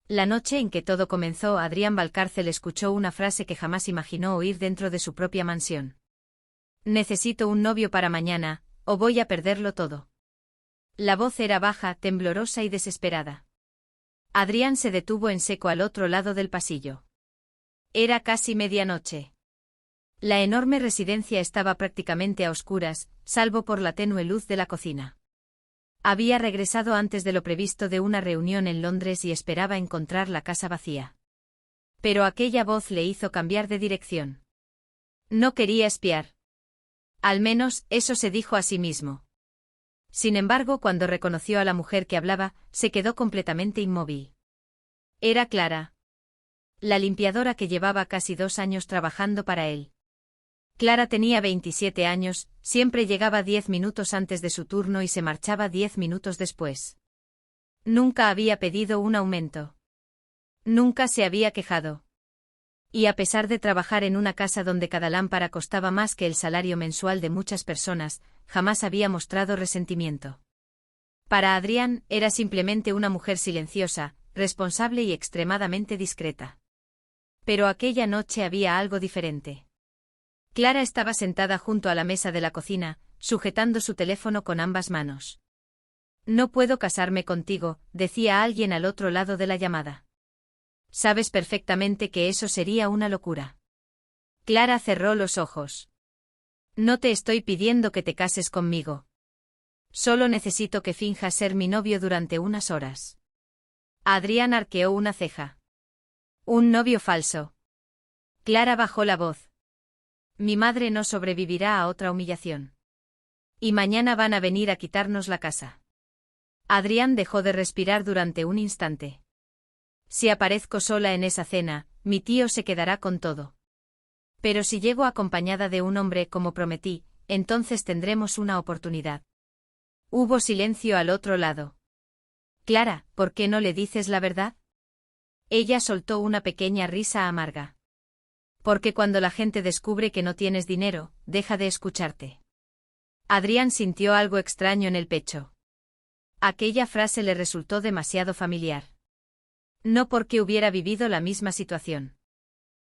La noche en que todo comenzó, Adrián Valcárcel escuchó una frase que jamás imaginó oír dentro de su propia mansión. Necesito un novio para mañana, o voy a perderlo todo. La voz era baja, temblorosa y desesperada. Adrián se detuvo en seco al otro lado del pasillo. Era casi medianoche. La enorme residencia estaba prácticamente a oscuras, salvo por la tenue luz de la cocina. Había regresado antes de lo previsto de una reunión en Londres y esperaba encontrar la casa vacía. Pero aquella voz le hizo cambiar de dirección. No quería espiar. Al menos, eso se dijo a sí mismo. Sin embargo, cuando reconoció a la mujer que hablaba, se quedó completamente inmóvil. Era Clara. La limpiadora que llevaba casi 2 años trabajando para él. Clara tenía 27 años, siempre llegaba 10 minutos antes de su turno y se marchaba 10 minutos después. Nunca había pedido un aumento. Nunca se había quejado. Y a pesar de trabajar en una casa donde cada lámpara costaba más que el salario mensual de muchas personas, jamás había mostrado resentimiento. Para Adrián, era simplemente una mujer silenciosa, responsable y extremadamente discreta. Pero aquella noche había algo diferente. Clara estaba sentada junto a la mesa de la cocina, sujetando su teléfono con ambas manos. No puedo casarme contigo, decía alguien al otro lado de la llamada. Sabes perfectamente que eso sería una locura. Clara cerró los ojos. No te estoy pidiendo que te cases conmigo. Solo necesito que finjas ser mi novio durante unas horas. Adrián arqueó una ceja. Un novio falso. Clara bajó la voz. Mi madre no sobrevivirá a otra humillación. Y mañana van a venir a quitarnos la casa. Adrián dejó de respirar durante un instante. Si aparezco sola en esa cena, mi tío se quedará con todo. Pero si llego acompañada de un hombre como prometí, entonces tendremos una oportunidad. Hubo silencio al otro lado. Clara, ¿por qué no le dices la verdad? Ella soltó una pequeña risa amarga. Porque cuando la gente descubre que no tienes dinero, deja de escucharte. Adrián sintió algo extraño en el pecho. Aquella frase le resultó demasiado familiar. No porque hubiera vivido la misma situación,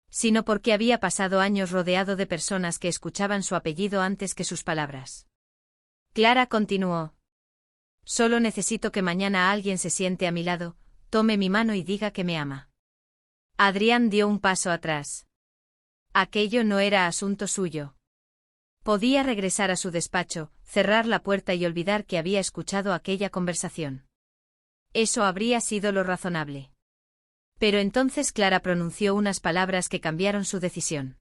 sino porque había pasado años rodeado de personas que escuchaban su apellido antes que sus palabras. Clara continuó. Solo necesito que mañana alguien se siente a mi lado, tome mi mano y diga que me ama. Adrián dio un paso atrás. Aquello no era asunto suyo. Podía regresar a su despacho, cerrar la puerta y olvidar que había escuchado aquella conversación. Eso habría sido lo razonable. Pero entonces Clara pronunció unas palabras que cambiaron su decisión.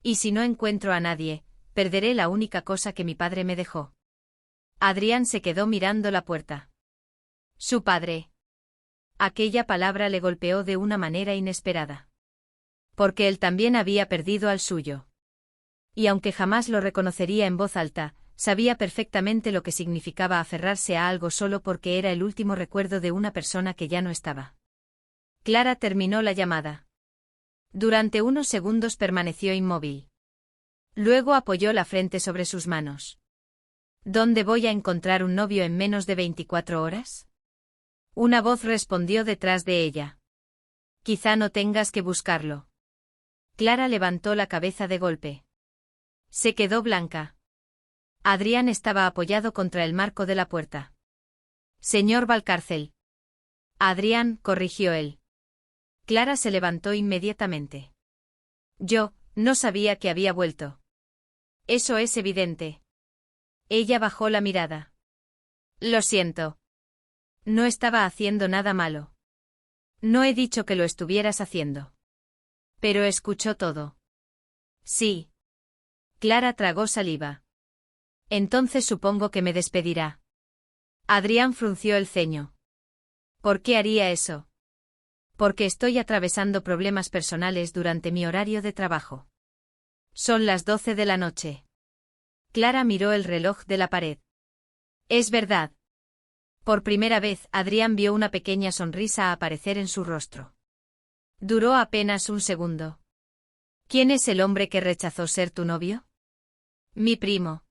Y si no encuentro a nadie, perderé la única cosa que mi padre me dejó. Adrián se quedó mirando la puerta. Su padre. Aquella palabra le golpeó de una manera inesperada. Porque él también había perdido al suyo. Y aunque jamás lo reconocería en voz alta, sabía perfectamente lo que significaba aferrarse a algo solo porque era el último recuerdo de una persona que ya no estaba. Clara terminó la llamada. Durante unos segundos permaneció inmóvil. Luego apoyó la frente sobre sus manos. ¿Dónde voy a encontrar un novio en menos de 24 horas? Una voz respondió detrás de ella. Quizá no tengas que buscarlo. Clara levantó la cabeza de golpe. Se quedó blanca. Adrián estaba apoyado contra el marco de la puerta. Señor Valcárcel. Adrián, corrigió él. Clara se levantó inmediatamente. Yo, no sabía que había vuelto. Eso es evidente. Ella bajó la mirada. Lo siento. No estaba haciendo nada malo. No he dicho que lo estuvieras haciendo. Pero escuchó todo. Sí. Clara tragó saliva. Entonces supongo que me despedirá. Adrián frunció el ceño. ¿Por qué haría eso? Porque estoy atravesando problemas personales durante mi horario de trabajo. Son las 12 de la noche. Clara miró el reloj de la pared. Es verdad. Por primera vez, Adrián vio una pequeña sonrisa aparecer en su rostro. Duró apenas un segundo. ¿Quién es el hombre que rechazó ser tu novio? Mi primo.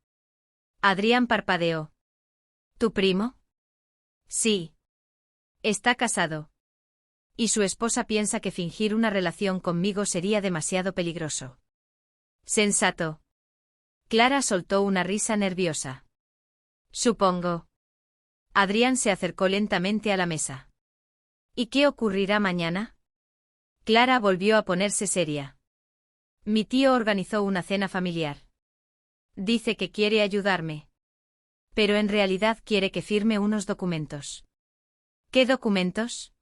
Adrián parpadeó. ¿Tu primo? Sí. Está casado. Y su esposa piensa que fingir una relación conmigo sería demasiado peligroso. Sensato. Clara soltó una risa nerviosa. Supongo. Adrián se acercó lentamente a la mesa. ¿Y qué ocurrirá mañana? Clara volvió a ponerse seria. Mi tío organizó una cena familiar. Dice que quiere ayudarme. Pero en realidad quiere que firme unos documentos. ¿Qué documentos?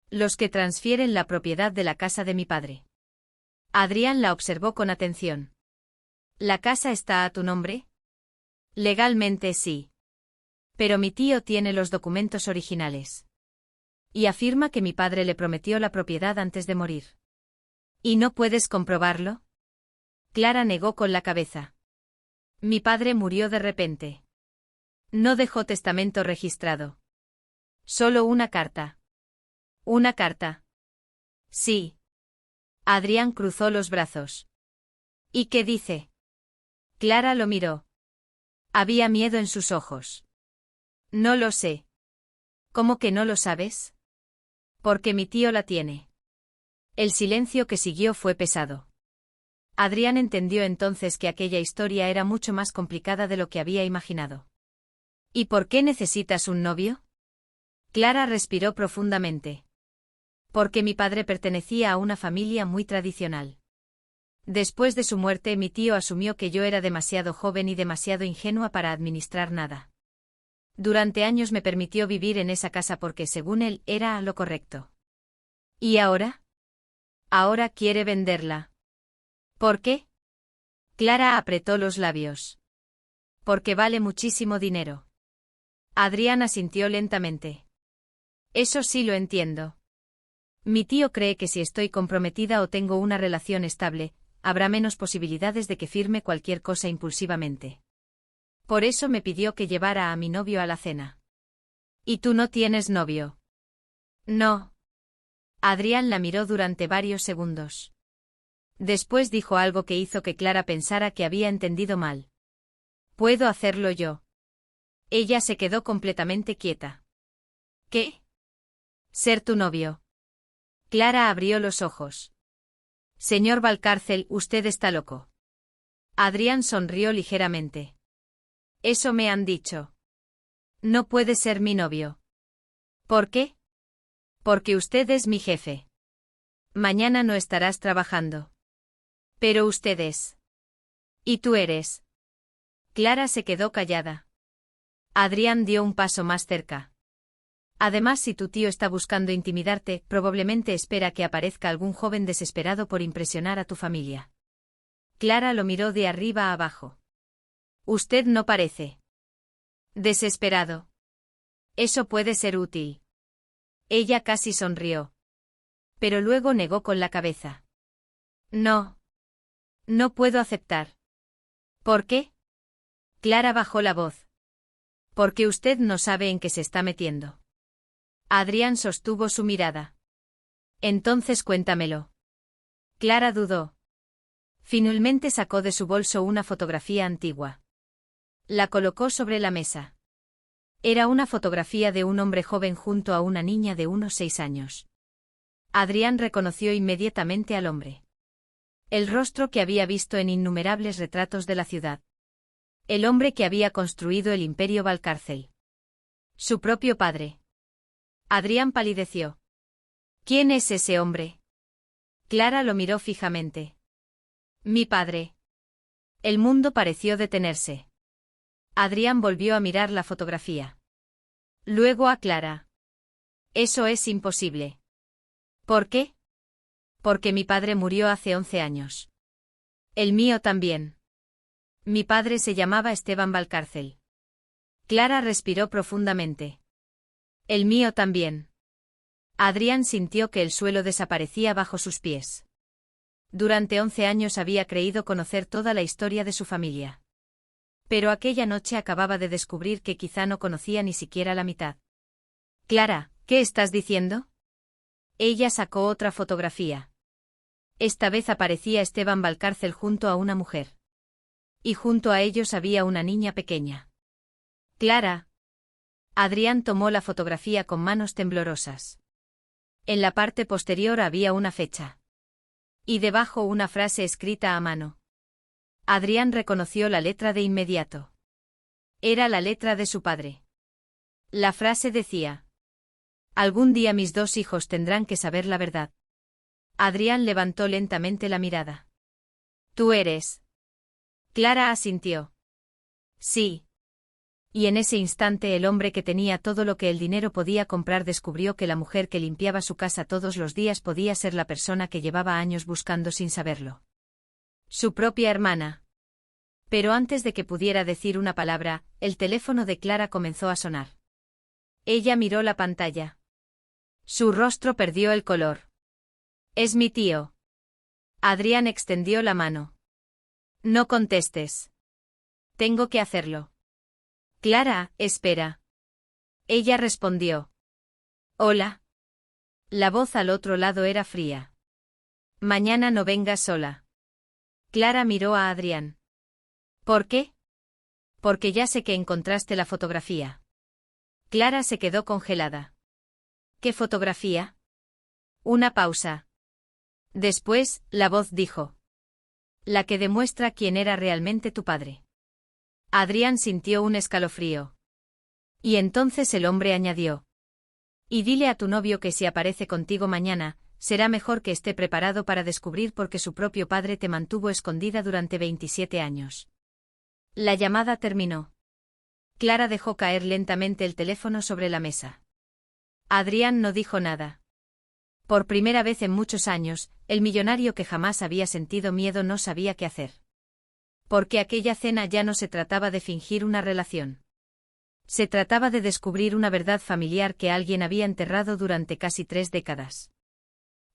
Los que transfieren la propiedad de la casa de mi padre. Adrián la observó con atención. ¿La casa está a tu nombre? Legalmente sí. Pero mi tío tiene los documentos originales. Y afirma que mi padre le prometió la propiedad antes de morir. ¿Y no puedes comprobarlo? Clara negó con la cabeza. Mi padre murió de repente. No dejó testamento registrado. Solo una carta. ¿Una carta? Sí. Adrián cruzó los brazos. ¿Y qué dice? Clara lo miró. Había miedo en sus ojos. No lo sé. ¿Cómo que no lo sabes? Porque mi tío la tiene. El silencio que siguió fue pesado. Adrián entendió entonces que aquella historia era mucho más complicada de lo que había imaginado. ¿Y por qué necesitas un novio? Clara respiró profundamente. Porque mi padre pertenecía a una familia muy tradicional. Después de su muerte, mi tío asumió que yo era demasiado joven y demasiado ingenua para administrar nada. Durante años me permitió vivir en esa casa porque, según él, era lo correcto. ¿Y ahora? Ahora quiere venderla. ¿Por qué? Clara apretó los labios. Porque vale muchísimo dinero. Adrián asintió lentamente. Eso sí lo entiendo. Mi tío cree que si estoy comprometida o tengo una relación estable, habrá menos posibilidades de que firme cualquier cosa impulsivamente. Por eso me pidió que llevara a mi novio a la cena. ¿Y tú no tienes novio? No. Adrián la miró durante varios segundos. Después dijo algo que hizo que Clara pensara que había entendido mal. ¿Puedo hacerlo yo? Ella se quedó completamente quieta. ¿Qué? Ser tu novio. Clara abrió los ojos. Señor Valcárcel, usted está loco. Adrián sonrió ligeramente. Eso me han dicho. No puede ser mi novio. ¿Por qué? Porque usted es mi jefe. Mañana no estarás trabajando. Pero usted es. ¿Y tú eres? Clara se quedó callada. Adrián dio un paso más cerca. Además, si tu tío está buscando intimidarte, probablemente espera que aparezca algún joven desesperado por impresionar a tu familia. Clara lo miró de arriba a abajo. Usted no parece desesperado. Eso puede ser útil. Ella casi sonrió. Pero luego negó con la cabeza. No. No puedo aceptar. ¿Por qué? Clara bajó la voz. Porque usted no sabe en qué se está metiendo. Adrián sostuvo su mirada. Entonces cuéntamelo. Clara dudó. Finalmente sacó de su bolso una fotografía antigua. La colocó sobre la mesa. Era una fotografía de un hombre joven junto a una niña de unos 6 años. Adrián reconoció inmediatamente al hombre. El rostro que había visto en innumerables retratos de la ciudad. El hombre que había construido el imperio Valcárcel. Su propio padre. Adrián palideció. ¿Quién es ese hombre? Clara lo miró fijamente. Mi padre. El mundo pareció detenerse. Adrián volvió a mirar la fotografía. Luego a Clara. Eso es imposible. ¿Por qué? Porque mi padre murió hace 11 años. El mío también. Mi padre se llamaba Esteban Valcárcel. Clara respiró profundamente. El mío también. Adrián sintió que el suelo desaparecía bajo sus pies. Durante 11 años había creído conocer toda la historia de su familia. Pero aquella noche acababa de descubrir que quizá no conocía ni siquiera la mitad. Clara, ¿qué estás diciendo? Ella sacó otra fotografía. Esta vez aparecía Esteban Valcárcel junto a una mujer. Y junto a ellos había una niña pequeña. Clara. Adrián tomó la fotografía con manos temblorosas. En la parte posterior había una fecha. Y debajo una frase escrita a mano. Adrián reconoció la letra de inmediato. Era la letra de su padre. La frase decía: algún día mis dos hijos tendrán que saber la verdad. Adrián levantó lentamente la mirada. ¿Tú eres? Clara asintió. Sí. Y en ese instante el hombre que tenía todo lo que el dinero podía comprar descubrió que la mujer que limpiaba su casa todos los días podía ser la persona que llevaba años buscando sin saberlo. Su propia hermana. Pero antes de que pudiera decir una palabra, el teléfono de Clara comenzó a sonar. Ella miró la pantalla. Su rostro perdió el color. Es mi tío. Adrián extendió la mano. No contestes. Tengo que hacerlo. Clara, espera. Ella respondió. Hola. La voz al otro lado era fría. Mañana no vengas sola. Clara miró a Adrián. ¿Por qué? Porque ya sé que encontraste la fotografía. Clara se quedó congelada. ¿Qué fotografía? Una pausa. Después, la voz dijo. La que demuestra quién era realmente tu padre. Adrián sintió un escalofrío. Y entonces el hombre añadió. Y dile a tu novio que si aparece contigo mañana, será mejor que esté preparado para descubrir por qué su propio padre te mantuvo escondida durante 27 años. La llamada terminó. Clara dejó caer lentamente el teléfono sobre la mesa. Adrián no dijo nada. Por primera vez en muchos años, el millonario que jamás había sentido miedo no sabía qué hacer. Porque aquella cena ya no se trataba de fingir una relación. Se trataba de descubrir una verdad familiar que alguien había enterrado durante casi 3 décadas.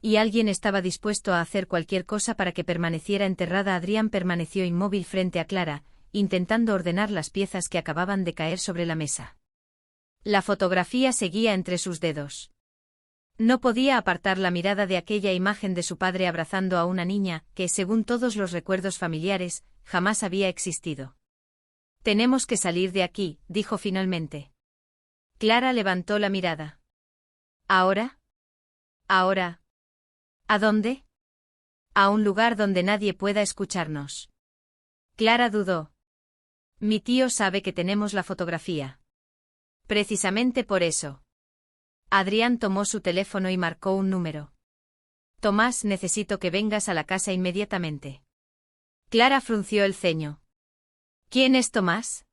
Y alguien estaba dispuesto a hacer cualquier cosa para que permaneciera enterrada. Adrián permaneció inmóvil frente a Clara, intentando ordenar las piezas que acababan de caer sobre la mesa. La fotografía seguía entre sus dedos. No podía apartar la mirada de aquella imagen de su padre abrazando a una niña que, según todos los recuerdos familiares, jamás había existido. Tenemos que salir de aquí, dijo finalmente. Clara levantó la mirada. ¿Ahora? ¿Ahora? ¿A dónde? A un lugar donde nadie pueda escucharnos. Clara dudó. Mi tío sabe que tenemos la fotografía. Precisamente por eso. Adrián tomó su teléfono y marcó un número. Tomás, necesito que vengas a la casa inmediatamente. Clara frunció el ceño. ¿Quién es Tomás?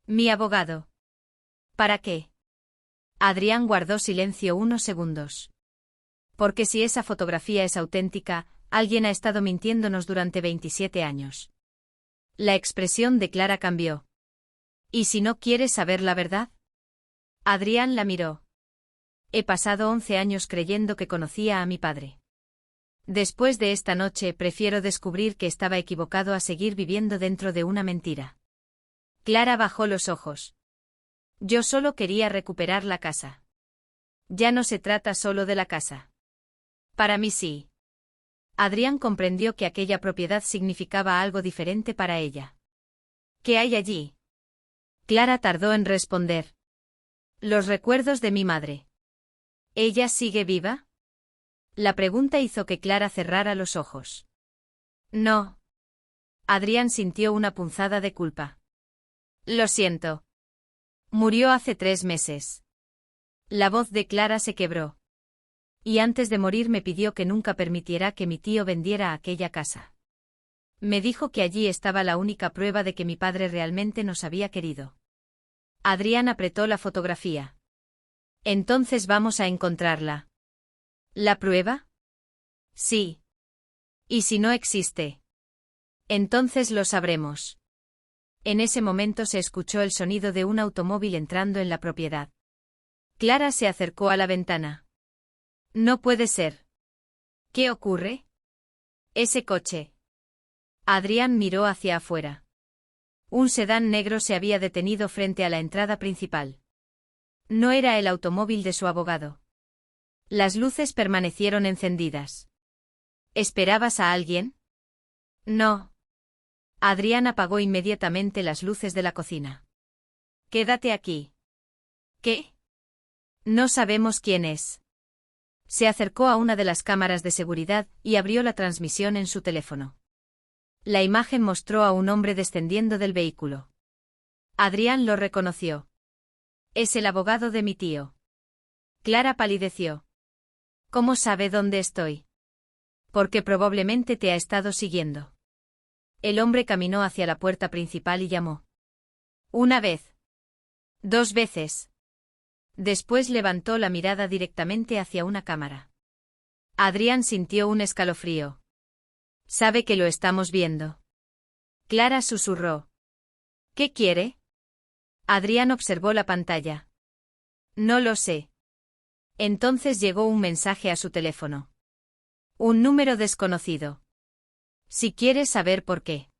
Mi abogado. ¿Para qué? Adrián guardó silencio unos segundos. Porque si esa fotografía es auténtica, alguien ha estado mintiéndonos durante 27 años. La expresión de Clara cambió. ¿Y si no quieres saber la verdad? Adrián la miró. He pasado 11 años creyendo que conocía a mi padre. Después de esta noche prefiero descubrir que estaba equivocado a seguir viviendo dentro de una mentira. Clara bajó los ojos. Yo solo quería recuperar la casa. Ya no se trata solo de la casa. Para mí sí. Adrián comprendió que aquella propiedad significaba algo diferente para ella. ¿Qué hay allí? Clara tardó en responder. Los recuerdos de mi madre. ¿Ella sigue viva? La pregunta hizo que Clara cerrara los ojos. No. Adrián sintió una punzada de culpa. Lo siento. Murió hace 3 meses. La voz de Clara se quebró. Y antes de morir me pidió que nunca permitiera que mi tío vendiera aquella casa. Me dijo que allí estaba la única prueba de que mi padre realmente nos había querido. Adrián apretó la fotografía. Entonces vamos a encontrarla. ¿La prueba? Sí. ¿Y si no existe? Entonces lo sabremos. En ese momento se escuchó el sonido de un automóvil entrando en la propiedad. Clara se acercó a la ventana. No puede ser. ¿Qué ocurre? Ese coche. Adrián miró hacia afuera. Un sedán negro se había detenido frente a la entrada principal. No era el automóvil de su abogado. Las luces permanecieron encendidas. ¿Esperabas a alguien? No. Adrián apagó inmediatamente las luces de la cocina. Quédate aquí. ¿Qué? No sabemos quién es. Se acercó a una de las cámaras de seguridad y abrió la transmisión en su teléfono. La imagen mostró a un hombre descendiendo del vehículo. Adrián lo reconoció. Es el abogado de mi tío. Clara palideció. ¿Cómo sabe dónde estoy? Porque probablemente te ha estado siguiendo. El hombre caminó hacia la puerta principal y llamó. Una vez. 2 veces. Después levantó la mirada directamente hacia una cámara. Adrián sintió un escalofrío. Sabe que lo estamos viendo. Clara susurró. ¿Qué quiere? Adrián observó la pantalla. No lo sé. Entonces llegó un mensaje a su teléfono. Un número desconocido. Si quieres saber por qué.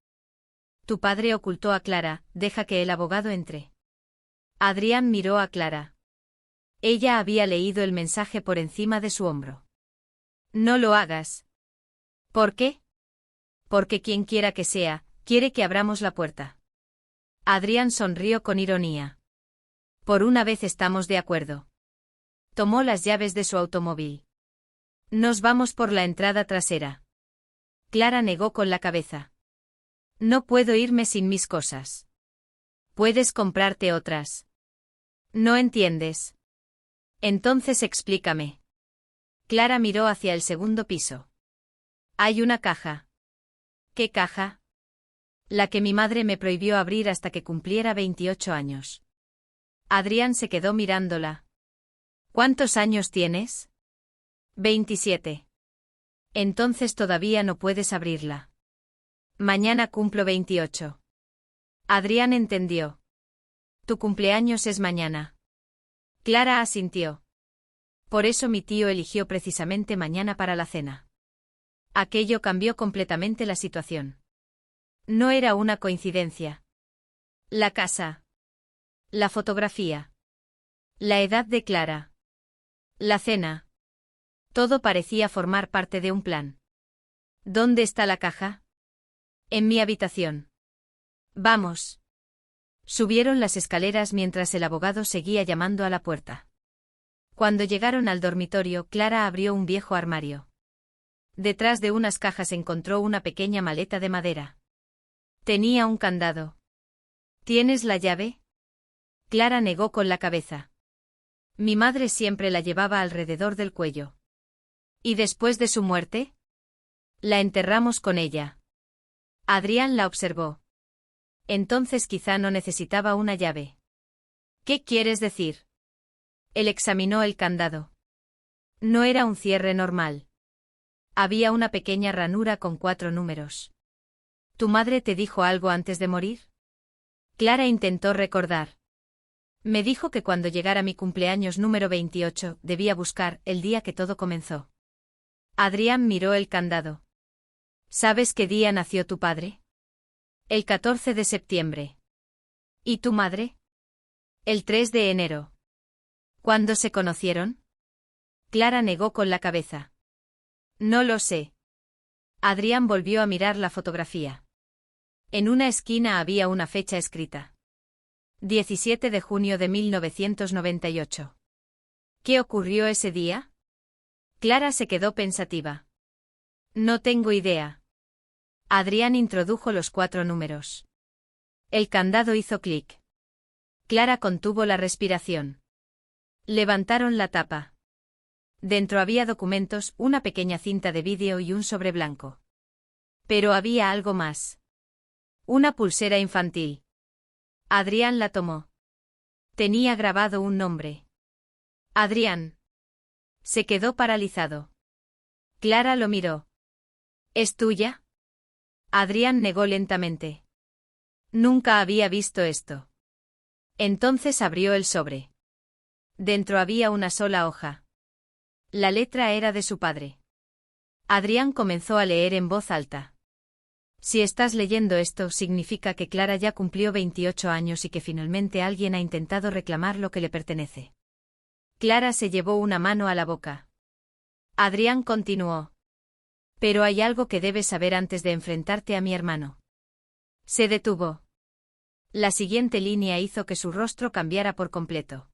Tu padre ocultó a Clara, deja que el abogado entre. Adrián miró a Clara. Ella había leído el mensaje por encima de su hombro. No lo hagas. ¿Por qué? Porque quien quiera que sea, quiere que abramos la puerta. Adrián sonrió con ironía. Por una vez estamos de acuerdo. Tomó las llaves de su automóvil. Nos vamos por la entrada trasera. Clara negó con la cabeza. No puedo irme sin mis cosas. Puedes comprarte otras. ¿No entiendes? Entonces explícame. Clara miró hacia el segundo piso. Hay una caja. ¿Qué caja? La que mi madre me prohibió abrir hasta que cumpliera 28 años. Adrián se quedó mirándola. ¿Cuántos años tienes? 27. Entonces todavía no puedes abrirla. Mañana cumplo 28. Adrián entendió. Tu cumpleaños es mañana. Clara asintió. Por eso mi tío eligió precisamente mañana para la cena. Aquello cambió completamente la situación. No era una coincidencia. La casa. La fotografía. La edad de Clara. La cena. Todo parecía formar parte de un plan. ¿Dónde está la caja? En mi habitación. Vamos. Subieron las escaleras mientras el abogado seguía llamando a la puerta. Cuando llegaron al dormitorio, Clara abrió un viejo armario. Detrás de unas cajas encontró una pequeña maleta de madera. Tenía un candado. ¿Tienes la llave? Clara negó con la cabeza. Mi madre siempre la llevaba alrededor del cuello. ¿Y después de su muerte? La enterramos con ella. Adrián la observó. Entonces quizá no necesitaba una llave. ¿Qué quieres decir? Él examinó el candado. No era un cierre normal. Había una pequeña ranura con 4 números. ¿Tu madre te dijo algo antes de morir? Clara intentó recordar. Me dijo que cuando llegara mi cumpleaños número 28, debía buscar el día que todo comenzó. Adrián miró el candado. ¿Sabes qué día nació tu padre? El 14 de septiembre. ¿Y tu madre? El 3 de enero. ¿Cuándo se conocieron? Clara negó con la cabeza. No lo sé. Adrián volvió a mirar la fotografía. En una esquina había una fecha escrita. 17 de junio de 1998. ¿Qué ocurrió ese día? Clara se quedó pensativa. No tengo idea. Adrián introdujo los 4 números. El candado hizo clic. Clara contuvo la respiración. Levantaron la tapa. Dentro había documentos, una pequeña cinta de vídeo y un sobre blanco. Pero había algo más. Una pulsera infantil. Adrián la tomó. Tenía grabado un nombre. Adrián. Se quedó paralizado. Clara lo miró. ¿Es tuya? Adrián negó lentamente. Nunca había visto esto. Entonces abrió el sobre. Dentro había una sola hoja. La letra era de su padre. Adrián comenzó a leer en voz alta. Si estás leyendo esto, significa que Clara ya cumplió 28 años y que finalmente alguien ha intentado reclamar lo que le pertenece. Clara se llevó una mano a la boca. Adrián continuó. Pero hay algo que debes saber antes de enfrentarte a mi hermano. Se detuvo. La siguiente línea hizo que su rostro cambiara por completo.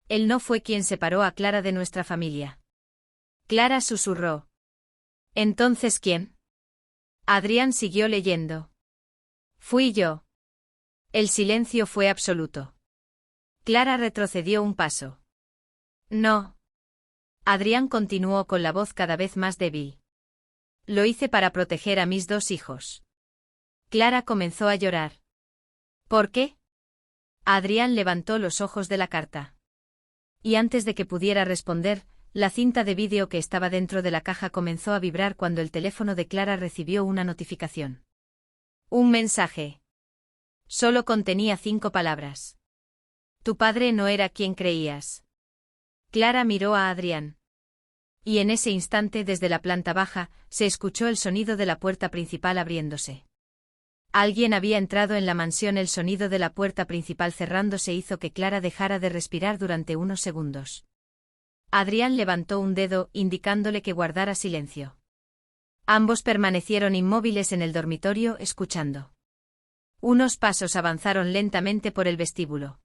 Él no fue quien separó a Clara de nuestra familia. Clara susurró. ¿Entonces quién? Adrián siguió leyendo. Fui yo. El silencio fue absoluto. Clara retrocedió un paso. No. Adrián continuó con la voz cada vez más débil. Lo hice para proteger a mis 2 hijos. Clara comenzó a llorar. ¿Por qué? Adrián levantó los ojos de la carta. Y antes de que pudiera responder, la cinta de vídeo que estaba dentro de la caja comenzó a vibrar cuando el teléfono de Clara recibió una notificación. Un mensaje. Solo contenía 5 palabras. Tu padre no era quien creías. Clara miró a Adrián. Y en ese instante desde la planta baja, se escuchó el sonido de la puerta principal abriéndose. Alguien había entrado en la mansión. El sonido de la puerta principal cerrándose hizo que Clara dejara de respirar durante unos segundos. Adrián levantó un dedo, indicándole que guardara silencio. Ambos permanecieron inmóviles en el dormitorio, escuchando. Unos pasos avanzaron lentamente por el vestíbulo.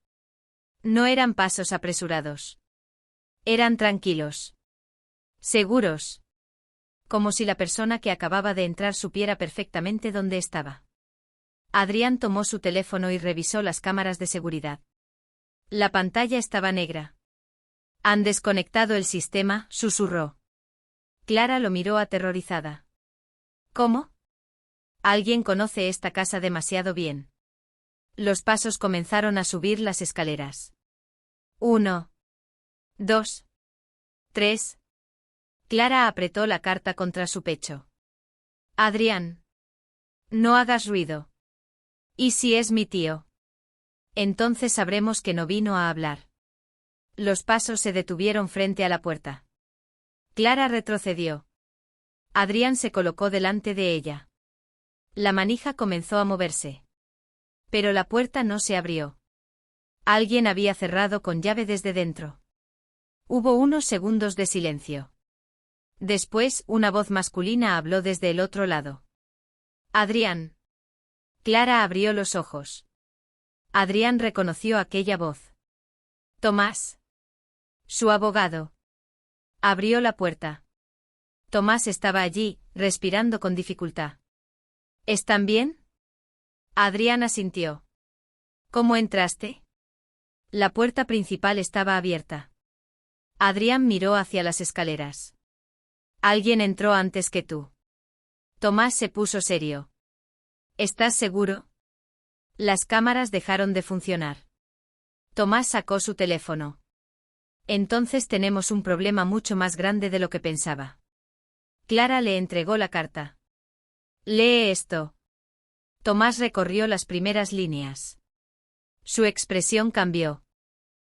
No eran pasos apresurados. Eran tranquilos. Seguros. Como si la persona que acababa de entrar supiera perfectamente dónde estaba. Adrián tomó su teléfono y revisó las cámaras de seguridad. La pantalla estaba negra. Han desconectado el sistema, susurró. Clara lo miró aterrorizada. ¿Cómo? Alguien conoce esta casa demasiado bien. Los pasos comenzaron a subir las escaleras. 1, 2, 3. Clara apretó la carta contra su pecho. Adrián. No hagas ruido. ¿Y si es mi tío? Entonces sabremos que no vino a hablar. Los pasos se detuvieron frente a la puerta. Clara retrocedió. Adrián se colocó delante de ella. La manija comenzó a moverse. Pero la puerta no se abrió. Alguien había cerrado con llave desde dentro. Hubo unos segundos de silencio. Después, una voz masculina habló desde el otro lado. Adrián. Clara abrió los ojos. Adrián reconoció aquella voz. Tomás. Su abogado. Abrió la puerta. Tomás estaba allí, respirando con dificultad. ¿Están bien? Adrián asintió. ¿Cómo entraste? La puerta principal estaba abierta. Adrián miró hacia las escaleras. Alguien entró antes que tú. Tomás se puso serio. ¿Estás seguro? Las cámaras dejaron de funcionar. Tomás sacó su teléfono. Entonces tenemos un problema mucho más grande de lo que pensaba. Clara le entregó la carta. Lee esto. Tomás recorrió las primeras líneas. Su expresión cambió.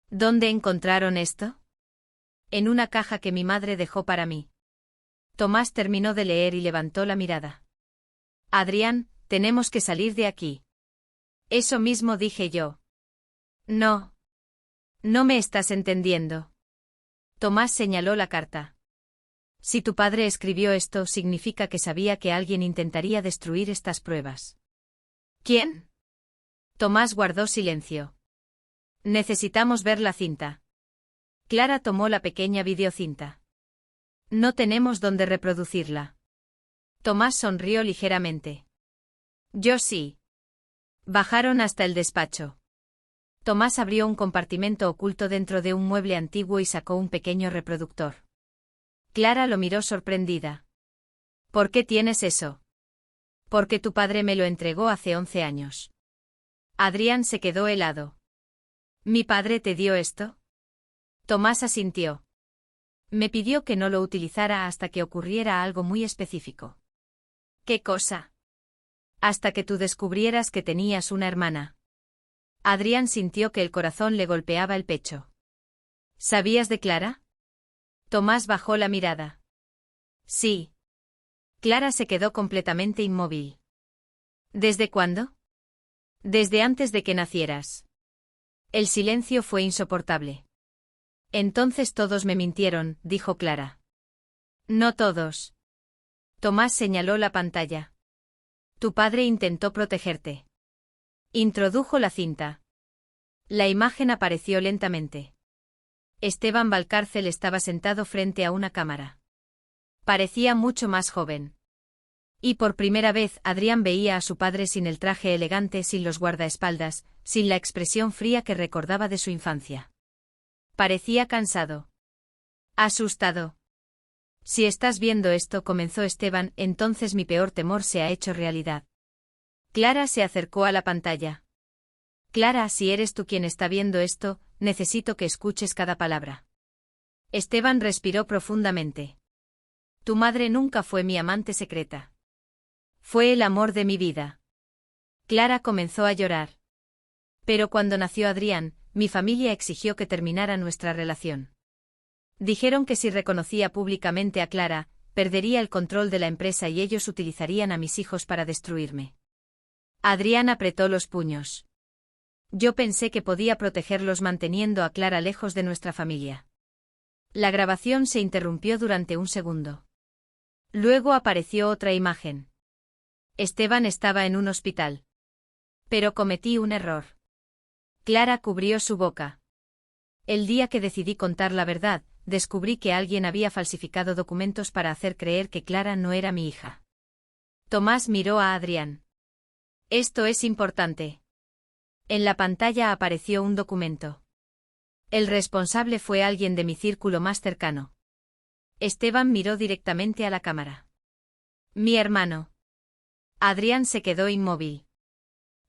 ¿Dónde encontraron esto? En una caja que mi madre dejó para mí. Tomás terminó de leer y levantó la mirada. Adrián, tenemos que salir de aquí. Eso mismo dije yo. No. No me estás entendiendo. Tomás señaló la carta. Si tu padre escribió esto, significa que sabía que alguien intentaría destruir estas pruebas. ¿Quién? Tomás guardó silencio. Necesitamos ver la cinta. Clara tomó la pequeña videocinta. No tenemos dónde reproducirla. Tomás sonrió ligeramente. Yo sí. Bajaron hasta el despacho. Tomás abrió un compartimento oculto dentro de un mueble antiguo y sacó un pequeño reproductor. Clara lo miró sorprendida. ¿Por qué tienes eso? Porque tu padre me lo entregó hace 11 años. Adrián se quedó helado. ¿Mi padre te dio esto? Tomás asintió. Me pidió que no lo utilizara hasta que ocurriera algo muy específico. ¿Qué cosa? Hasta que tú descubrieras que tenías una hermana. Adrián sintió que el corazón le golpeaba el pecho. ¿Sabías de Clara? Tomás bajó la mirada. Sí. Clara se quedó completamente inmóvil. ¿Desde cuándo? Desde antes de que nacieras. El silencio fue insoportable. Entonces todos me mintieron, dijo Clara. No todos. Tomás señaló la pantalla. Tu padre intentó protegerte. Introdujo la cinta. La imagen apareció lentamente. Esteban Valcárcel estaba sentado frente a una cámara. Parecía mucho más joven. Y por primera vez Adrián veía a su padre sin el traje elegante, sin los guardaespaldas, sin la expresión fría que recordaba de su infancia. Parecía cansado. Asustado. Si estás viendo esto, comenzó Esteban, entonces mi peor temor se ha hecho realidad. Clara se acercó a la pantalla. Clara, si eres tú quien está viendo esto, necesito que escuches cada palabra. Esteban respiró profundamente. Tu madre nunca fue mi amante secreta. Fue el amor de mi vida. Clara comenzó a llorar. Pero cuando nació Adrián, mi familia exigió que terminara nuestra relación. Dijeron que si reconocía públicamente a Clara, perdería el control de la empresa y ellos utilizarían a mis hijos para destruirme. Adrián apretó los puños. Yo pensé que podía protegerlos manteniendo a Clara lejos de nuestra familia. La grabación se interrumpió durante un segundo. Luego apareció otra imagen. Esteban estaba en un hospital. Pero cometí un error. Clara cubrió su boca. El día que decidí contar la verdad, descubrí que alguien había falsificado documentos para hacer creer que Clara no era mi hija. Tomás miró a Adrián. Esto es importante. En la pantalla apareció un documento. El responsable fue alguien de mi círculo más cercano. Esteban miró directamente a la cámara. Mi hermano. Adrián se quedó inmóvil.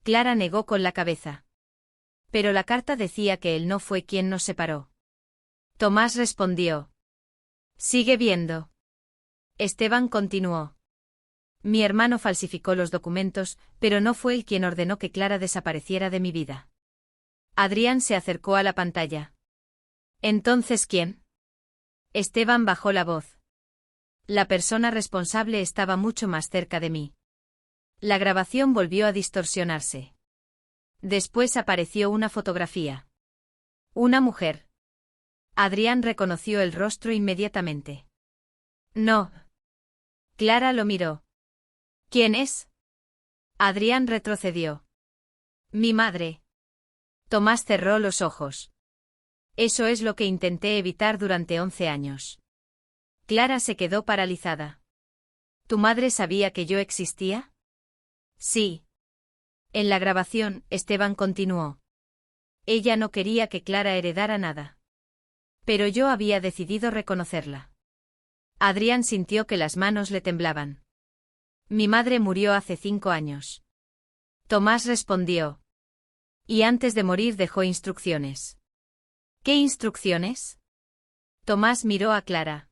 Clara negó con la cabeza. Pero la carta decía que él no fue quien nos separó. Tomás respondió. Sigue viendo. Esteban continuó. Mi hermano falsificó los documentos, pero no fue él quien ordenó que Clara desapareciera de mi vida. Adrián se acercó a la pantalla. ¿Entonces quién? Esteban bajó la voz. La persona responsable estaba mucho más cerca de mí. La grabación volvió a distorsionarse. Después apareció una fotografía. Una mujer. Adrián reconoció el rostro inmediatamente. No. Clara lo miró. ¿Quién es? Adrián retrocedió. Mi madre. Tomás cerró los ojos. Eso es lo que intenté evitar durante 11 años. Clara se quedó paralizada. ¿Tu madre sabía que yo existía? Sí. En la grabación, Esteban continuó. Ella no quería que Clara heredara nada. Pero yo había decidido reconocerla. Adrián sintió que las manos le temblaban. Mi madre murió hace 5 años. Tomás respondió. Y antes de morir dejó instrucciones. ¿Qué instrucciones? Tomás miró a Clara.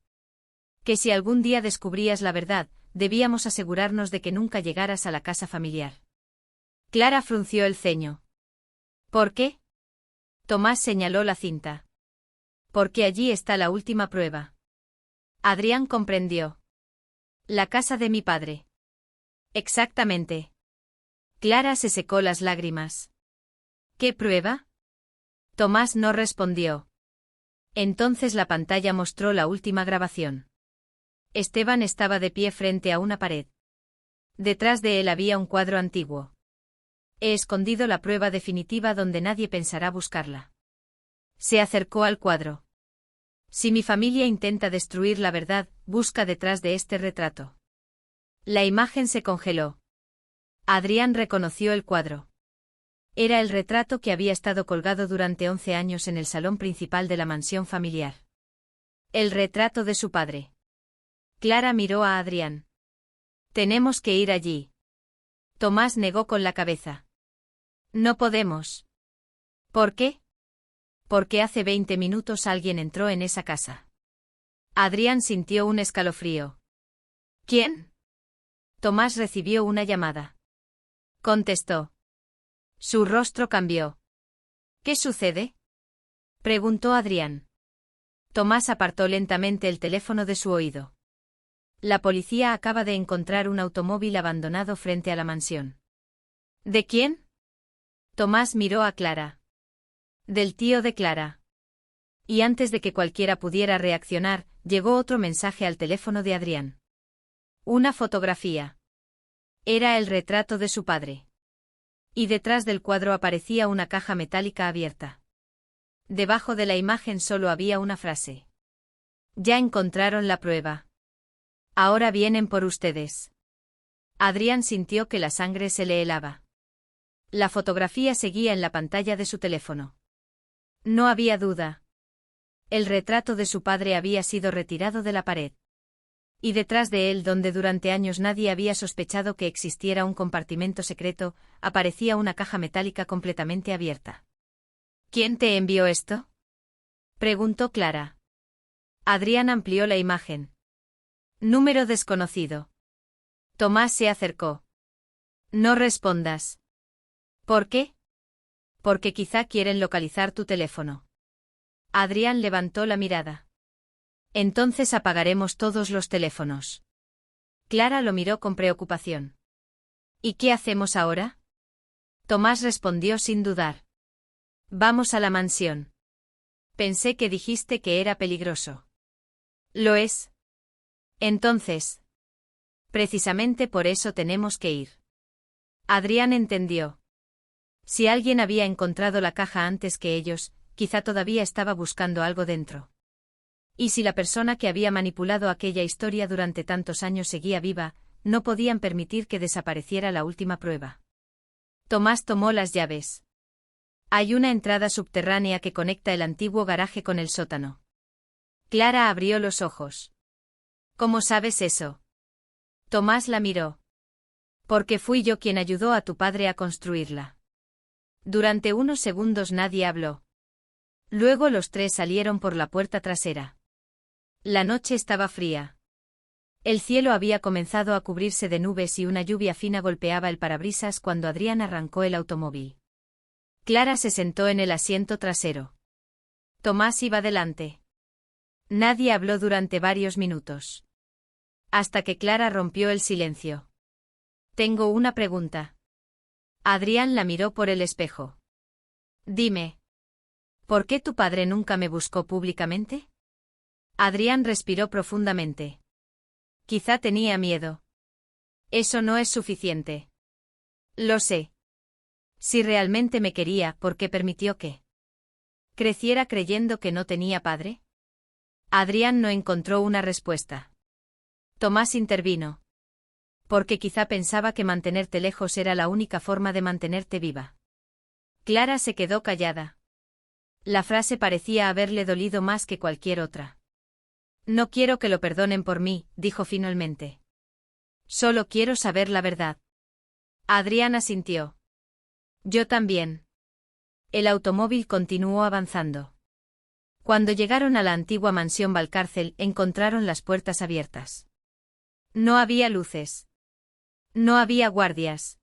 Que si algún día descubrías la verdad, debíamos asegurarnos de que nunca llegaras a la casa familiar. Clara frunció el ceño. ¿Por qué? Tomás señaló la cinta. Porque allí está la última prueba. Adrián comprendió. La casa de mi padre. Exactamente. Clara se secó las lágrimas. ¿Qué prueba? Tomás no respondió. Entonces la pantalla mostró la última grabación. Esteban estaba de pie frente a una pared. Detrás de él había un cuadro antiguo. He escondido la prueba definitiva donde nadie pensará buscarla. Se acercó al cuadro. Si mi familia intenta destruir la verdad, busca detrás de este retrato. La imagen se congeló. Adrián reconoció el cuadro. Era el retrato que había estado colgado durante 11 años en el salón principal de la mansión familiar. El retrato de su padre. Clara miró a Adrián. Tenemos que ir allí. Tomás negó con la cabeza. No podemos. ¿Por qué? Porque hace 20 minutos alguien entró en esa casa. Adrián sintió un escalofrío. ¿Quién? Tomás recibió una llamada. Contestó. Su rostro cambió. ¿Qué sucede? Preguntó Adrián. Tomás apartó lentamente el teléfono de su oído. La policía acaba de encontrar un automóvil abandonado frente a la mansión. ¿De quién? Tomás miró a Clara. Del tío de Clara. Y antes de que cualquiera pudiera reaccionar, llegó otro mensaje al teléfono de Adrián. Una fotografía. Era el retrato de su padre. Y detrás del cuadro aparecía una caja metálica abierta. Debajo de la imagen solo había una frase. Ya encontraron la prueba. Ahora vienen por ustedes. Adrián sintió que la sangre se le helaba. La fotografía seguía en la pantalla de su teléfono. No había duda. El retrato de su padre había sido retirado de la pared. Y detrás de él, donde durante años nadie había sospechado que existiera un compartimento secreto, aparecía una caja metálica completamente abierta. ¿Quién te envió esto?, preguntó Clara. Adrián amplió la imagen. Número desconocido. Tomás se acercó. No respondas. ¿Por qué? Porque quizá quieren localizar tu teléfono. Adrián levantó la mirada. Entonces apagaremos todos los teléfonos. Clara lo miró con preocupación. ¿Y qué hacemos ahora? Tomás respondió sin dudar. Vamos a la mansión. Pensé que dijiste que era peligroso. Lo es. Entonces. Precisamente por eso tenemos que ir. Adrián entendió. Si alguien había encontrado la caja antes que ellos, quizá todavía estaba buscando algo dentro. Y si la persona que había manipulado aquella historia durante tantos años seguía viva, no podían permitir que desapareciera la última prueba. Tomás tomó las llaves. Hay una entrada subterránea que conecta el antiguo garaje con el sótano. Clara abrió los ojos. ¿Cómo sabes eso? Tomás la miró. Porque fui yo quien ayudó a tu padre a construirla. Durante unos segundos nadie habló. Luego los tres salieron por la puerta trasera. La noche estaba fría. El cielo había comenzado a cubrirse de nubes y una lluvia fina golpeaba el parabrisas cuando Adrián arrancó el automóvil. Clara se sentó en el asiento trasero. Tomás iba delante. Nadie habló durante varios minutos. Hasta que Clara rompió el silencio. Tengo una pregunta. Adrián la miró por el espejo. Dime. ¿Por qué tu padre nunca me buscó públicamente? Adrián respiró profundamente. Quizá tenía miedo. Eso no es suficiente. Lo sé. Si realmente me quería, ¿por qué permitió que creciera creyendo que no tenía padre? Adrián no encontró una respuesta. Tomás intervino. Porque quizá pensaba que mantenerte lejos era la única forma de mantenerte viva. Clara se quedó callada. La frase parecía haberle dolido más que cualquier otra. No quiero que lo perdonen por mí, dijo finalmente. Solo quiero saber la verdad. Adrián asintió. Yo también. El automóvil continuó avanzando. Cuando llegaron a la antigua mansión Valcárcel, encontraron las puertas abiertas. No había luces. No había guardias.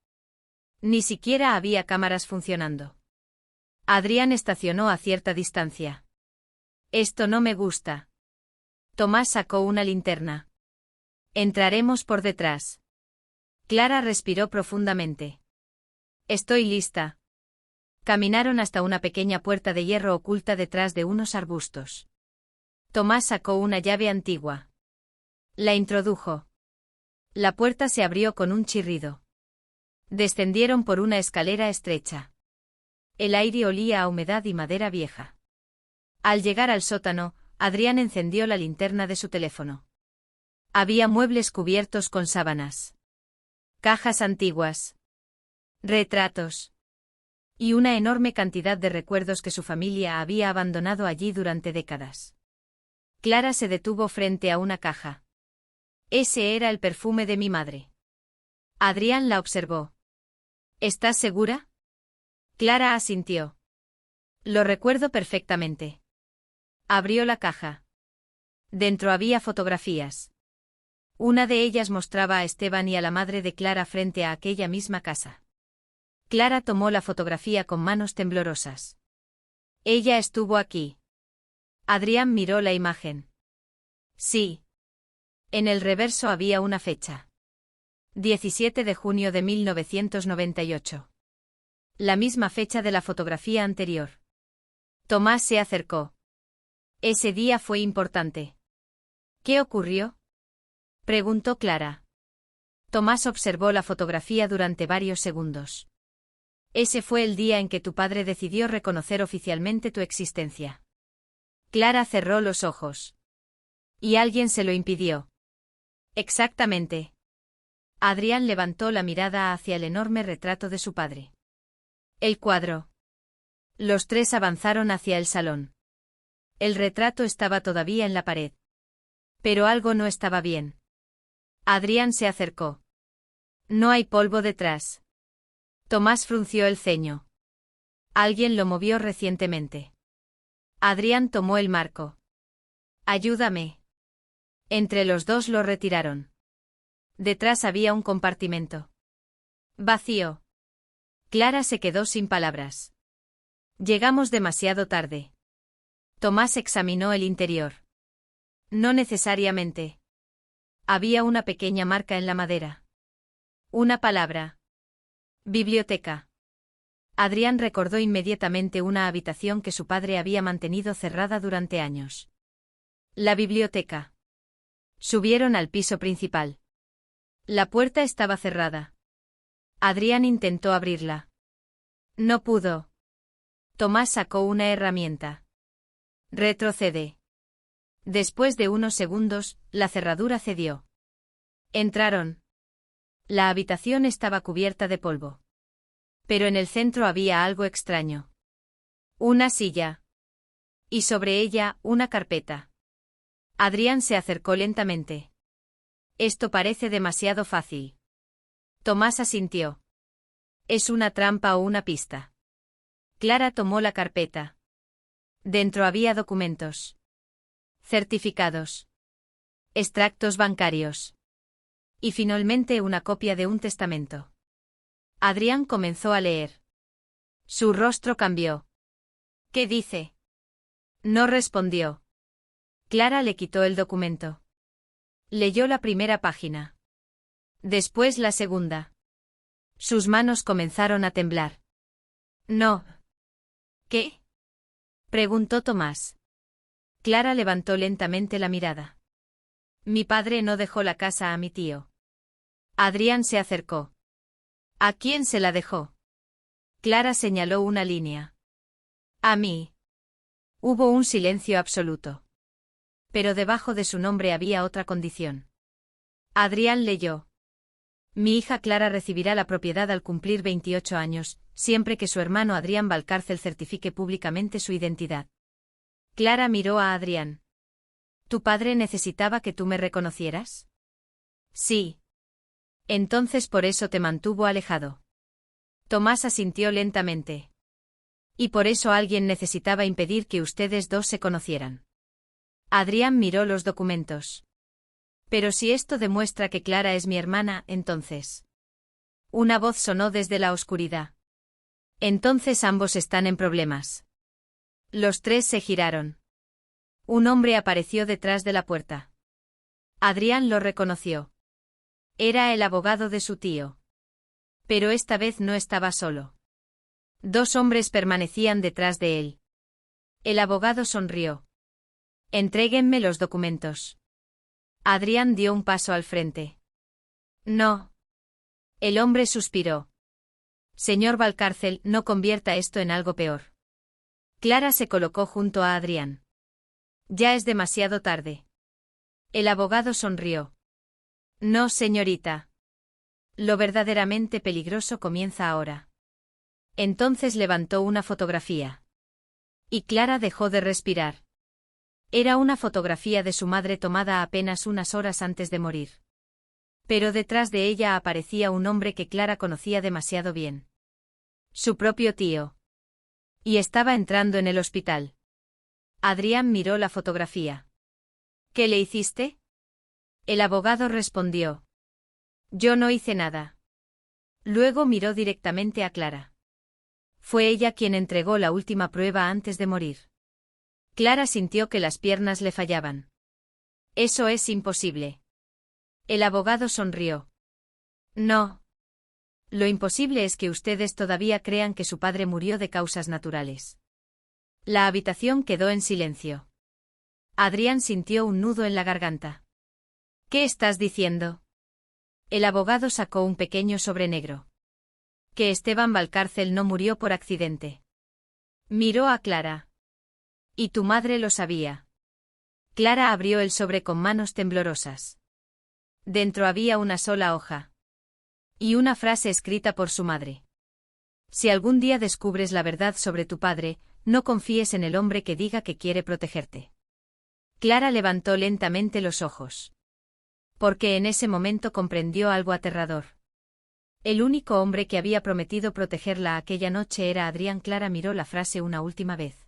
Ni siquiera había cámaras funcionando. Adrián estacionó a cierta distancia. Esto no me gusta. Tomás sacó una linterna. Entraremos por detrás. Clara respiró profundamente. Estoy lista. Caminaron hasta una pequeña puerta de hierro oculta detrás de unos arbustos. Tomás sacó una llave antigua. La introdujo. La puerta se abrió con un chirrido. Descendieron por una escalera estrecha. El aire olía a humedad y madera vieja. Al llegar al sótano, Adrián encendió la linterna de su teléfono. Había muebles cubiertos con sábanas. Cajas antiguas. Retratos. Y una enorme cantidad de recuerdos que su familia había abandonado allí durante décadas. Clara se detuvo frente a una caja. Ese era el perfume de mi madre. Adrián la observó. ¿Estás segura? Clara asintió. Lo recuerdo perfectamente. Abrió la caja. Dentro había fotografías. Una de ellas mostraba a Esteban y a la madre de Clara frente a aquella misma casa. Clara tomó la fotografía con manos temblorosas. Ella estuvo aquí. Adrián miró la imagen. Sí. En el reverso había una fecha. 17 de junio de 1998. La misma fecha de la fotografía anterior. Tomás se acercó. Ese día fue importante. ¿Qué ocurrió?, preguntó Clara. Tomás observó la fotografía durante varios segundos. Ese fue el día en que tu padre decidió reconocer oficialmente tu existencia. Clara cerró los ojos. Y alguien se lo impidió. Exactamente. Adrián levantó la mirada hacia el enorme retrato de su padre. El cuadro. Los tres avanzaron hacia el salón. El retrato estaba todavía en la pared. Pero algo no estaba bien. Adrián se acercó. No hay polvo detrás. Tomás frunció el ceño. Alguien lo movió recientemente. Adrián tomó el marco. Ayúdame. Entre los dos lo retiraron. Detrás había un compartimento. Vacío. Clara se quedó sin palabras. Llegamos demasiado tarde. Tomás examinó el interior. No necesariamente. Había una pequeña marca en la madera. Una palabra. Biblioteca. Adrián recordó inmediatamente una habitación que su padre había mantenido cerrada durante años. La biblioteca. Subieron al piso principal. La puerta estaba cerrada. Adrián intentó abrirla. No pudo. Tomás sacó una herramienta. Retrocede. Después de unos segundos, la cerradura cedió. Entraron. La habitación estaba cubierta de polvo. Pero en el centro había algo extraño. Una silla. Y sobre ella, una carpeta. Adrián se acercó lentamente. Esto parece demasiado fácil. Tomás asintió. ¿Es una trampa o una pista? Clara tomó la carpeta. Dentro había documentos. Certificados. Extractos bancarios. Y finalmente una copia de un testamento. Adrián comenzó a leer. Su rostro cambió. ¿Qué dice? No respondió. Clara le quitó el documento. Leyó la primera página. Después la segunda. Sus manos comenzaron a temblar. No. ¿Qué? Preguntó Tomás. Clara levantó lentamente la mirada. Mi padre no dejó la casa a mi tío. Adrián se acercó. ¿A quién se la dejó? Clara señaló una línea. A mí. Hubo un silencio absoluto. Pero debajo de su nombre había otra condición. Adrián leyó. Mi hija Clara recibirá la propiedad al cumplir 28 años, siempre que su hermano Adrián Valcárcel certifique públicamente su identidad. Clara miró a Adrián. ¿Tu padre necesitaba que tú me reconocieras? Sí. Entonces por eso te mantuvo alejado. Tomás asintió lentamente. Y por eso alguien necesitaba impedir que ustedes dos se conocieran. Adrián miró los documentos. Pero si esto demuestra que Clara es mi hermana, entonces. Una voz sonó desde la oscuridad. Entonces ambos están en problemas. Los tres se giraron. Un hombre apareció detrás de la puerta. Adrián lo reconoció. Era el abogado de su tío. Pero esta vez no estaba solo. Dos hombres permanecían detrás de él. El abogado sonrió. Entréguenme los documentos. Adrián dio un paso al frente. No. El hombre suspiró. Señor Valcárcel, no convierta esto en algo peor. Clara se colocó junto a Adrián. Ya es demasiado tarde. El abogado sonrió. No, señorita. Lo verdaderamente peligroso comienza ahora. Entonces levantó una fotografía. Y Clara dejó de respirar. Era una fotografía de su madre tomada apenas unas horas antes de morir. Pero detrás de ella aparecía un hombre que Clara conocía demasiado bien. Su propio tío. Y estaba entrando en el hospital. Adrián miró la fotografía. ¿Qué le hiciste? El abogado respondió. Yo no hice nada. Luego miró directamente a Clara. Fue ella quien entregó la última prueba antes de morir. Clara sintió que las piernas le fallaban. Eso es imposible. El abogado sonrió. No. Lo imposible es que ustedes todavía crean que su padre murió de causas naturales. La habitación quedó en silencio. Adrián sintió un nudo en la garganta. ¿Qué estás diciendo? El abogado sacó un pequeño sobre negro. Que Esteban Valcárcel no murió por accidente. Miró a Clara. Y tu madre lo sabía. Clara abrió el sobre con manos temblorosas. Dentro había una sola hoja. Y una frase escrita por su madre. Si algún día descubres la verdad sobre tu padre, no confíes en el hombre que diga que quiere protegerte. Clara levantó lentamente los ojos. Porque en ese momento comprendió algo aterrador. El único hombre que había prometido protegerla aquella noche era Adrián. Clara miró la frase una última vez.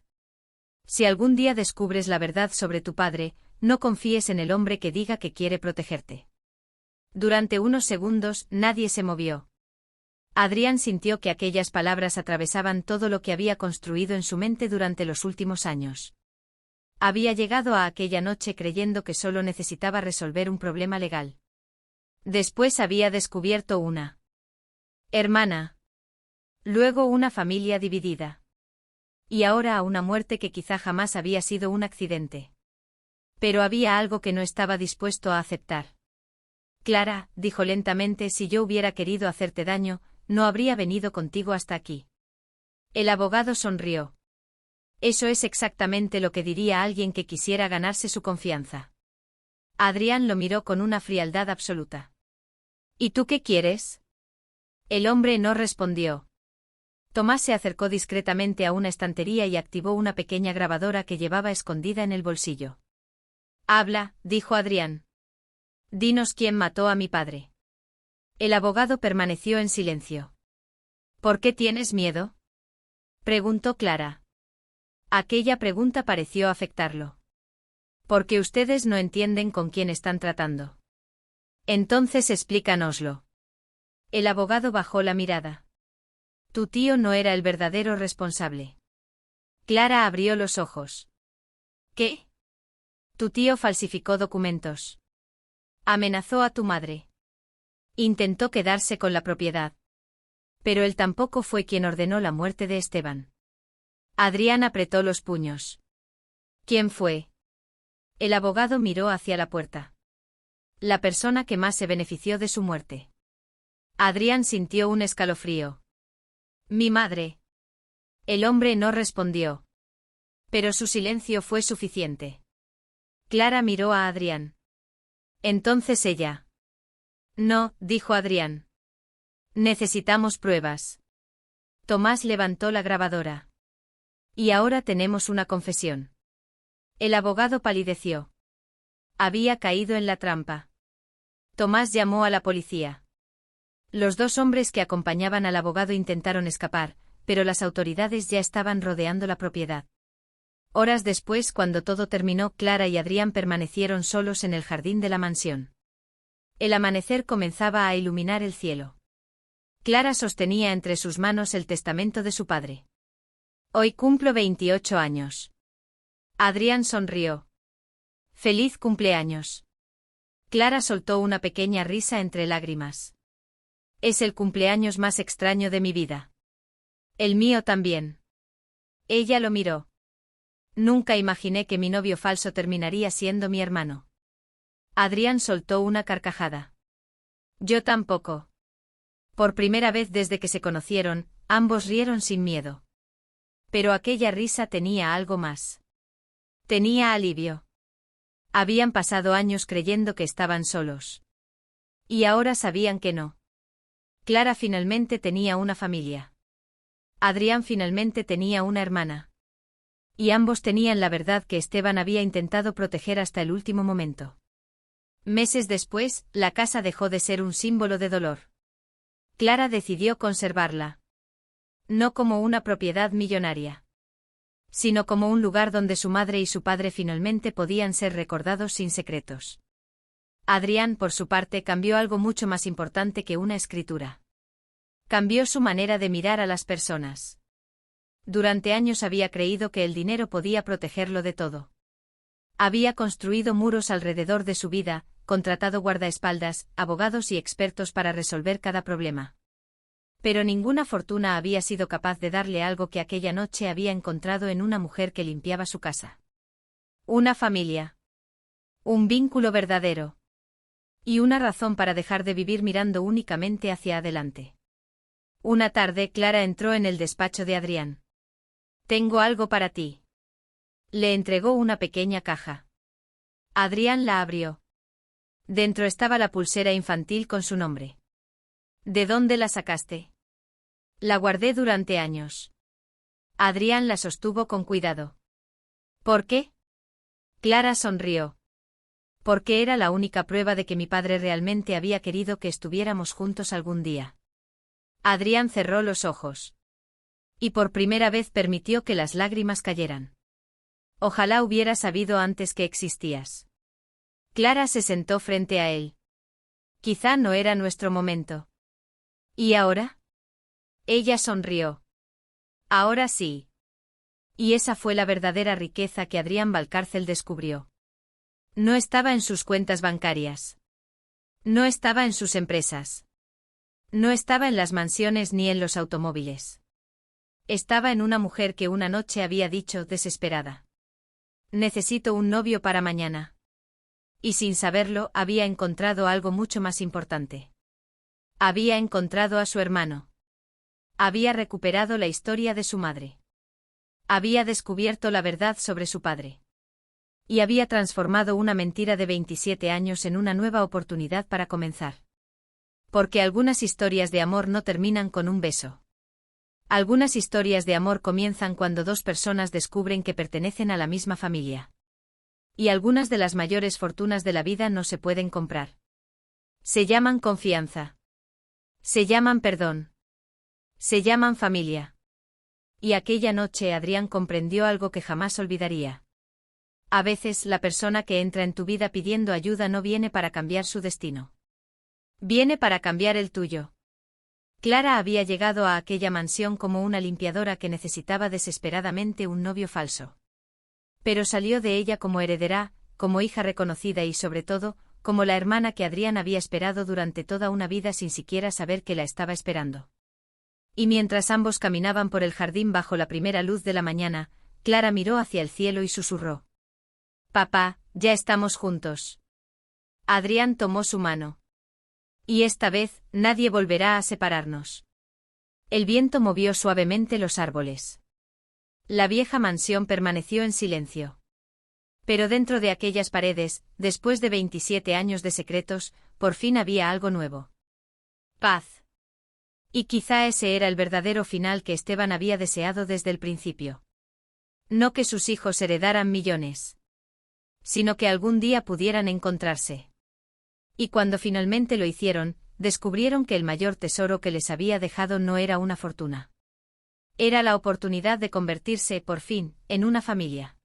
Si algún día descubres la verdad sobre tu padre, no confíes en el hombre que diga que quiere protegerte. Durante unos segundos, nadie se movió. Adrián sintió que aquellas palabras atravesaban todo lo que había construido en su mente durante los últimos años. Había llegado a aquella noche creyendo que solo necesitaba resolver un problema legal. Después había descubierto una hermana. Luego una familia dividida. Y ahora a una muerte que quizá jamás había sido un accidente. Pero había algo que no estaba dispuesto a aceptar. Clara, dijo lentamente, si yo hubiera querido hacerte daño, no habría venido contigo hasta aquí. El abogado sonrió. Eso es exactamente lo que diría alguien que quisiera ganarse su confianza. Adrián lo miró con una frialdad absoluta. ¿Y tú qué quieres? El hombre no respondió. Tomás se acercó discretamente a una estantería y activó una pequeña grabadora que llevaba escondida en el bolsillo. Habla, dijo Adrián. Dinos quién mató a mi padre. El abogado permaneció en silencio. ¿Por qué tienes miedo? Preguntó Clara. Aquella pregunta pareció afectarlo. Porque ustedes no entienden con quién están tratando. Entonces explícanoslo. El abogado bajó la mirada. Tu tío no era el verdadero responsable. Clara abrió los ojos. ¿Qué? Tu tío falsificó documentos. Amenazó a tu madre. Intentó quedarse con la propiedad. Pero él tampoco fue quien ordenó la muerte de Esteban. Adrián apretó los puños. ¿Quién fue? El abogado miró hacia la puerta. La persona que más se benefició de su muerte. Adrián sintió un escalofrío. Mi madre. El hombre no respondió. Pero su silencio fue suficiente. Clara miró a Adrián. Entonces ella. No, dijo Adrián. Necesitamos pruebas. Tomás levantó la grabadora. Y ahora tenemos una confesión. El abogado palideció. Había caído en la trampa. Tomás llamó a la policía. Los dos hombres que acompañaban al abogado intentaron escapar, pero las autoridades ya estaban rodeando la propiedad. Horas después, cuando todo terminó, Clara y Adrián permanecieron solos en el jardín de la mansión. El amanecer comenzaba a iluminar el cielo. Clara sostenía entre sus manos el testamento de su padre. Hoy cumplo 28 años. Adrián sonrió. Feliz cumpleaños. Clara soltó una pequeña risa entre lágrimas. Es el cumpleaños más extraño de mi vida. El mío también. Ella lo miró. Nunca imaginé que mi novio falso terminaría siendo mi hermano. Adrián soltó una carcajada. Yo tampoco. Por primera vez desde que se conocieron, ambos rieron sin miedo. Pero aquella risa tenía algo más. Tenía alivio. Habían pasado años creyendo que estaban solos. Y ahora sabían que no. Clara finalmente tenía una familia. Adrián finalmente tenía una hermana. Y ambos tenían la verdad que Esteban había intentado proteger hasta el último momento. Meses después, la casa dejó de ser un símbolo de dolor. Clara decidió conservarla. No como una propiedad millonaria, sino como un lugar donde su madre y su padre finalmente podían ser recordados sin secretos. Adrián, por su parte, cambió algo mucho más importante que una escritura. Cambió su manera de mirar a las personas. Durante años había creído que el dinero podía protegerlo de todo. Había construido muros alrededor de su vida, contratado guardaespaldas, abogados y expertos para resolver cada problema. Pero ninguna fortuna había sido capaz de darle algo que aquella noche había encontrado en una mujer que limpiaba su casa. Una familia. Un vínculo verdadero. Y una razón para dejar de vivir mirando únicamente hacia adelante. Una tarde, Clara entró en el despacho de Adrián. Tengo algo para ti. Le entregó una pequeña caja. Adrián la abrió. Dentro estaba la pulsera infantil con su nombre. ¿De dónde la sacaste? La guardé durante años. Adrián la sostuvo con cuidado. ¿Por qué? Clara sonrió. Porque era la única prueba de que mi padre realmente había querido que estuviéramos juntos algún día. Adrián cerró los ojos. Y por primera vez permitió que las lágrimas cayeran. Ojalá hubiera sabido antes que existías. Clara se sentó frente a él. Quizá no era nuestro momento. ¿Y ahora? Ella sonrió. Ahora sí. Y esa fue la verdadera riqueza que Adrián Valcárcel descubrió. No estaba en sus cuentas bancarias. No estaba en sus empresas. No estaba en las mansiones ni en los automóviles. Estaba en una mujer que una noche había dicho, desesperada: necesito un novio para mañana. Y sin saberlo, había encontrado algo mucho más importante. Había encontrado a su hermano. Había recuperado la historia de su madre. Había descubierto la verdad sobre su padre. Y había transformado una mentira de 27 años en una nueva oportunidad para comenzar. Porque algunas historias de amor no terminan con un beso. Algunas historias de amor comienzan cuando dos personas descubren que pertenecen a la misma familia. Y algunas de las mayores fortunas de la vida no se pueden comprar. Se llaman confianza. Se llaman perdón. Se llaman familia. Y aquella noche Adrián comprendió algo que jamás olvidaría. A veces la persona que entra en tu vida pidiendo ayuda no viene para cambiar su destino. Viene para cambiar el tuyo. Clara había llegado a aquella mansión como una limpiadora que necesitaba desesperadamente un novio falso. Pero salió de ella como heredera, como hija reconocida y sobre todo, como la hermana que Adrián había esperado durante toda una vida sin siquiera saber que la estaba esperando. Y mientras ambos caminaban por el jardín bajo la primera luz de la mañana, Clara miró hacia el cielo y susurró: «Papá, ya estamos juntos». Adrián tomó su mano. «Y esta vez, nadie volverá a separarnos». El viento movió suavemente los árboles. La vieja mansión permaneció en silencio. Pero dentro de aquellas paredes, después de 27 años de secretos, por fin había algo nuevo. Paz. Y quizá ese era el verdadero final que Esteban había deseado desde el principio. No que sus hijos heredaran millones, sino que algún día pudieran encontrarse. Y cuando finalmente lo hicieron, descubrieron que el mayor tesoro que les había dejado no era una fortuna. Era la oportunidad de convertirse, por fin, en una familia.